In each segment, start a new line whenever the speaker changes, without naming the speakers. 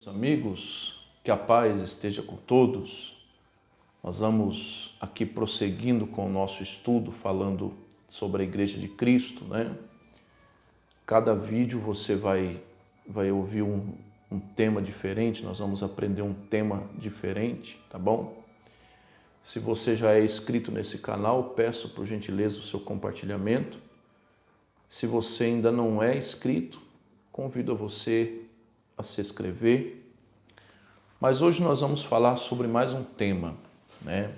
Amigos, que a paz esteja com todos. Nós vamos aqui prosseguindo com o nosso estudo, falando sobre a Igreja de Cristo, né? Cada vídeo você vai ouvir um tema diferente, nós vamos aprender um tema diferente, tá bom? Se você já é inscrito nesse canal, peço por gentileza o seu compartilhamento. Se você ainda não é inscrito, convido a você a se inscrever. Mas hoje nós vamos falar sobre mais um tema, né?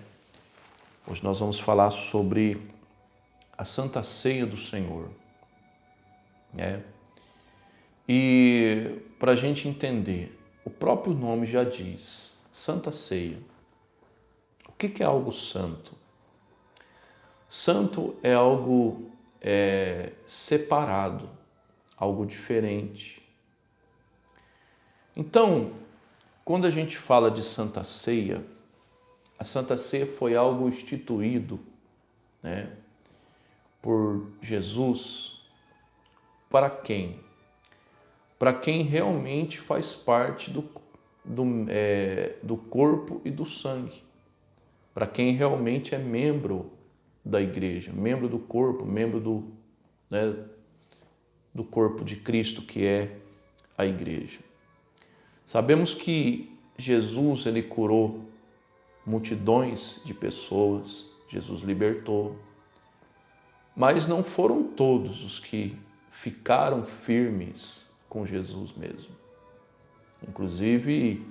Hoje nós vamos falar sobre a Santa Ceia do Senhor, né? E para a gente entender, o próprio nome já diz, Santa Ceia. O que é algo santo? Santo é algo separado, algo diferente. Então, quando a gente fala de Santa Ceia, a Santa Ceia foi algo instituído, né, por Jesus. Para quem? Para quem realmente faz parte do corpo e do sangue. Para quem realmente é membro da igreja, membro do corpo, membro do corpo de Cristo, que é a igreja. Sabemos que Jesus, ele curou multidões de pessoas, Jesus libertou, mas não foram todos os que ficaram firmes com Jesus mesmo. Inclusive,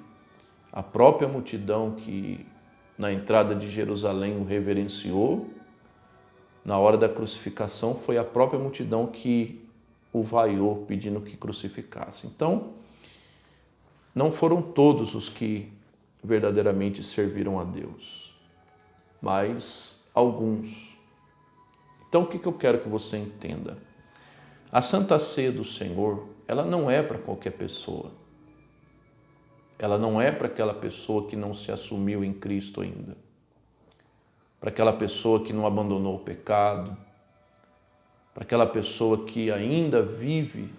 a própria multidão que na entrada de Jerusalém o reverenciou, na hora da crucificação, foi a própria multidão que o vaiou pedindo que crucificasse. Então, não foram todos os que verdadeiramente serviram a Deus, mas alguns. Então, o que eu quero que você entenda? A Santa Ceia do Senhor, ela não é para qualquer pessoa. Ela não é para aquela pessoa que não se assumiu em Cristo ainda. Para aquela pessoa que não abandonou o pecado. Para aquela pessoa que ainda vive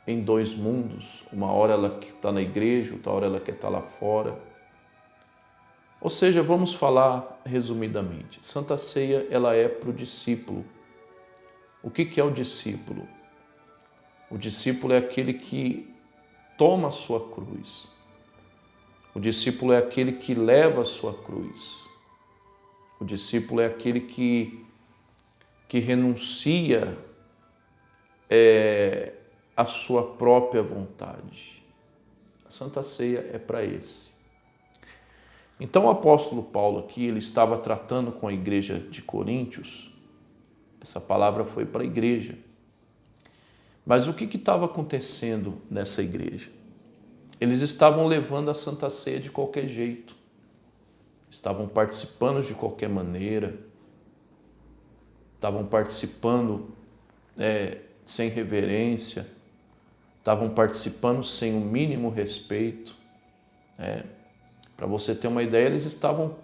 em dois mundos, uma hora ela está na igreja, outra hora ela quer estar lá fora. Ou seja, vamos falar resumidamente. Santa Ceia, ela é para o discípulo. O que é o discípulo? O discípulo é aquele que toma a sua cruz. O discípulo é aquele que leva a sua cruz. O discípulo é aquele que renuncia a sua própria vontade. A Santa Ceia é para esse. Então o apóstolo Paulo aqui, ele estava tratando com a igreja de Coríntios. Essa palavra foi para a igreja. Mas o que estava acontecendo nessa igreja? Eles estavam levando a Santa Ceia de qualquer jeito. Estavam participando de qualquer maneira. Estavam participando sem reverência. Estavam participando sem o mínimo respeito. Para você ter uma ideia, eles estavam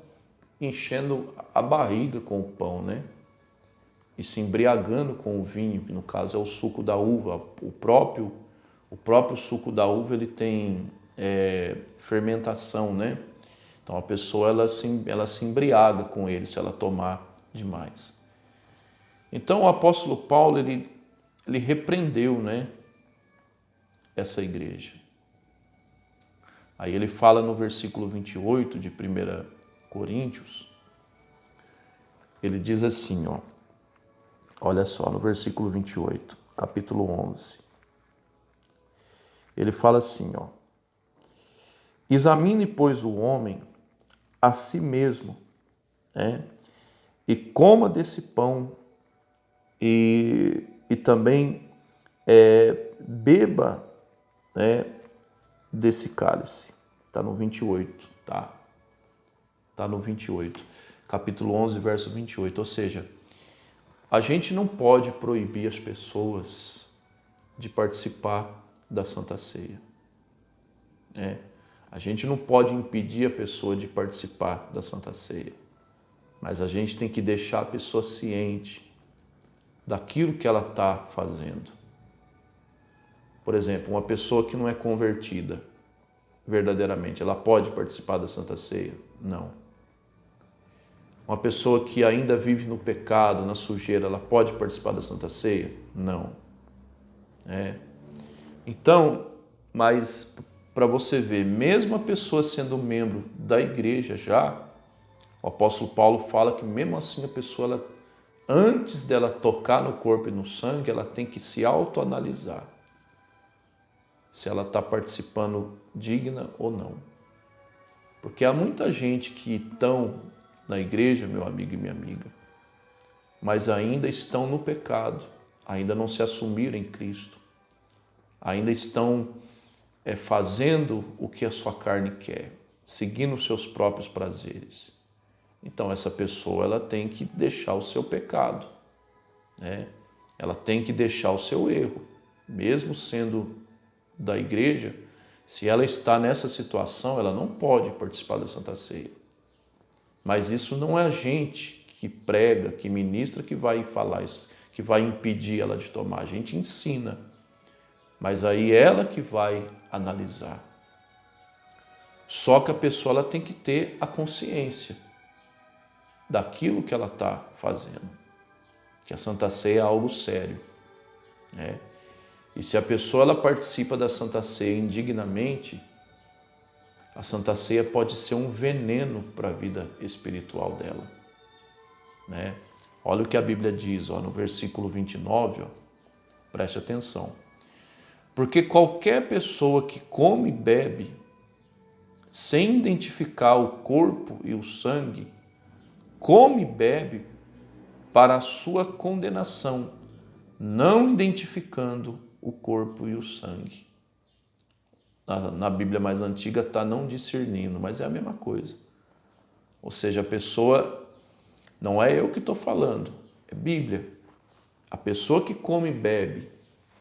enchendo a barriga com o pão, né? E se embriagando com o vinho, que no caso é o suco da uva. O próprio suco da uva, ele tem fermentação, né? Então a pessoa ela se embriaga com ele se ela tomar demais. Então o apóstolo Paulo ele repreendeu, né, essa igreja. Aí ele fala no versículo 28 de 1 Coríntios, ele diz assim, ó, olha só, no versículo 28, capítulo 11. Ele fala assim, ó, examine, pois, o homem a si mesmo, né, e coma desse pão e também beba, né, desse cálice. Está no 28, tá? Está no 28, capítulo 11, verso 28. Ou seja, a gente não pode proibir as pessoas de participar da Santa Ceia. A gente não pode impedir a pessoa de participar da Santa Ceia. Mas a gente tem que deixar a pessoa ciente daquilo que ela está fazendo. Por exemplo, uma pessoa que não é convertida, verdadeiramente, ela pode participar da Santa Ceia? Não. Uma pessoa que ainda vive no pecado, na sujeira, ela pode participar da Santa Ceia? Não. Então, mas para você ver, mesmo a pessoa sendo membro da igreja já, o apóstolo Paulo fala que mesmo assim a pessoa, antes dela tocar no corpo e no sangue, ela tem que se autoanalisar se ela está participando digna ou não. Porque há muita gente que estão na igreja, meu amigo e minha amiga, mas ainda estão no pecado, ainda não se assumiram em Cristo, ainda estão fazendo o que a sua carne quer, seguindo os seus próprios prazeres. Então essa pessoa ela tem que deixar o seu pecado, né? Ela tem que deixar o seu erro, mesmo sendo da igreja. Se ela está nessa situação, ela não pode participar da Santa Ceia. Mas isso não é a gente que prega, que ministra, que vai falar isso, que vai impedir ela de tomar. A gente ensina, mas aí ela que vai analisar. Só que a pessoa ela tem que ter a consciência daquilo que ela está fazendo, que a Santa Ceia é algo sério, né? E se a pessoa ela participa da Santa Ceia indignamente, a Santa Ceia pode ser um veneno para a vida espiritual dela, né? Olha o que a Bíblia diz, no versículo 29, preste atenção. Porque qualquer pessoa que come e bebe, sem identificar o corpo e o sangue, come e bebe para a sua condenação, não identificando o corpo e o sangue. Na Bíblia mais antiga está não discernindo, mas é a mesma coisa. Ou seja, a pessoa, não é eu que estou falando, é Bíblia. A pessoa que come e bebe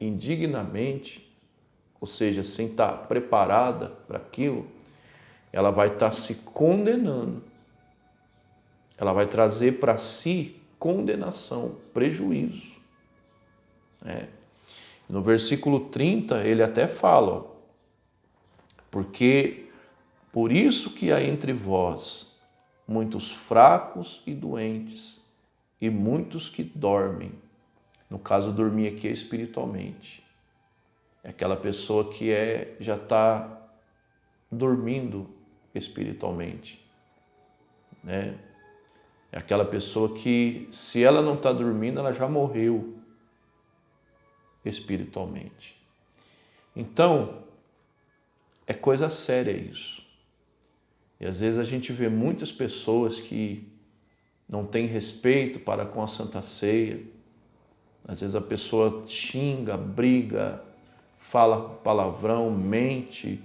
indignamente, ou seja, sem estar preparada para aquilo, ela vai estar se condenando. Ela vai trazer para si condenação, prejuízo. No versículo 30, ele até fala, porque por isso que há entre vós muitos fracos e doentes, e muitos que dormem. No caso, dormir aqui é espiritualmente. É aquela pessoa que já está dormindo espiritualmente, né? É aquela pessoa que, se ela não está dormindo, ela já morreu espiritualmente. Então, é coisa séria isso. E às vezes a gente vê muitas pessoas que não têm respeito para com a Santa Ceia. Às vezes a pessoa xinga, briga, fala palavrão, mente,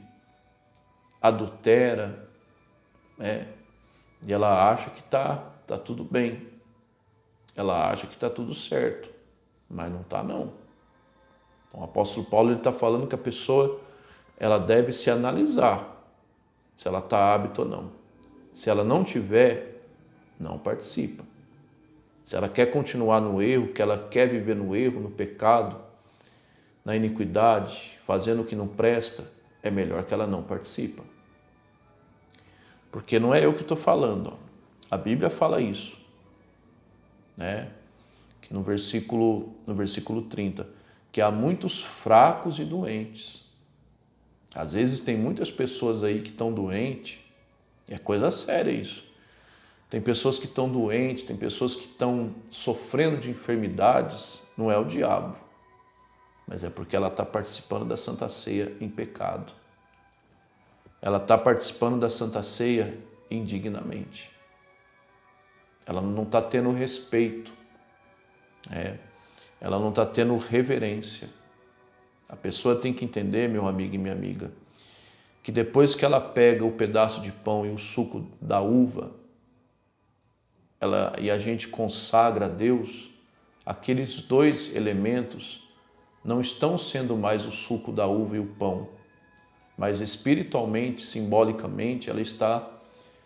adultera, e ela acha que tá tudo bem. Ela acha que está tudo certo, mas não está não. Então, o apóstolo Paulo está falando que a pessoa ela deve se analisar se ela está apta ou não. Se ela não tiver, não participa. Se ela quer continuar no erro, que ela quer viver no erro, no pecado, na iniquidade, fazendo o que não presta, é melhor que ela não participe. Porque não é eu que estou falando. A Bíblia fala isso, né? Que no versículo 30, que há muitos fracos e doentes. Às vezes tem muitas pessoas aí que estão doentes, é coisa séria isso. Tem pessoas que estão doentes, tem pessoas que estão sofrendo de enfermidades, não é o diabo, mas é porque ela está participando da Santa Ceia em pecado. Ela está participando da Santa Ceia indignamente. Ela não está tendo respeito, ela não está tendo reverência. A pessoa tem que entender, meu amigo e minha amiga, que depois que ela pega o pedaço de pão e o suco da uva, e a gente consagra a Deus, aqueles dois elementos não estão sendo mais o suco da uva e o pão, mas espiritualmente, simbolicamente, ela está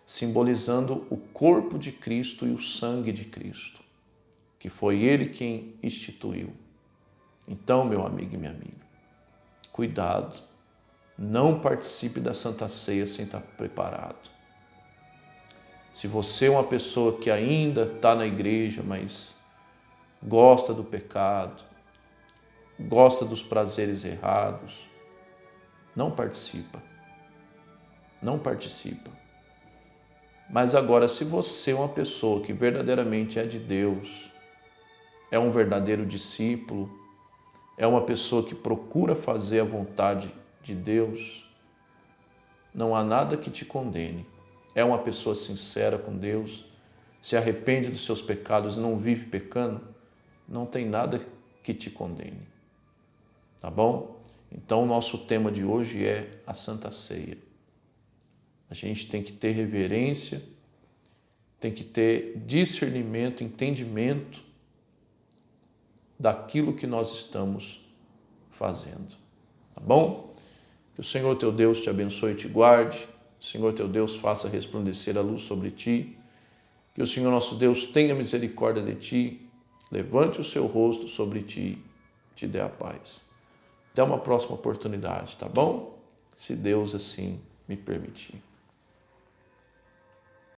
simbolizando o corpo de Cristo e o sangue de Cristo, que foi Ele quem instituiu. Então, meu amigo e minha amiga, cuidado, Não participe da Santa Ceia sem estar preparado. Se você é uma pessoa que ainda está na igreja, mas gosta do pecado, gosta dos prazeres errados, não participa. Não participa. Mas agora, se você é uma pessoa que verdadeiramente é de Deus, é um verdadeiro discípulo, é uma pessoa que procura fazer a vontade de Deus, não há nada que te condene. É uma pessoa sincera com Deus, se arrepende dos seus pecados, não vive pecando, não tem nada que te condene. Tá bom? Então o nosso tema de hoje é a Santa Ceia. A gente tem que ter reverência, tem que ter discernimento, entendimento daquilo que nós estamos fazendo. Tá bom? Que o Senhor teu Deus te abençoe e te guarde. O Senhor teu Deus faça resplandecer a luz sobre ti. Que o Senhor nosso Deus tenha misericórdia de ti, levante o seu rosto sobre ti, te dê a paz. Até uma próxima oportunidade, tá bom? Se Deus assim me permitir.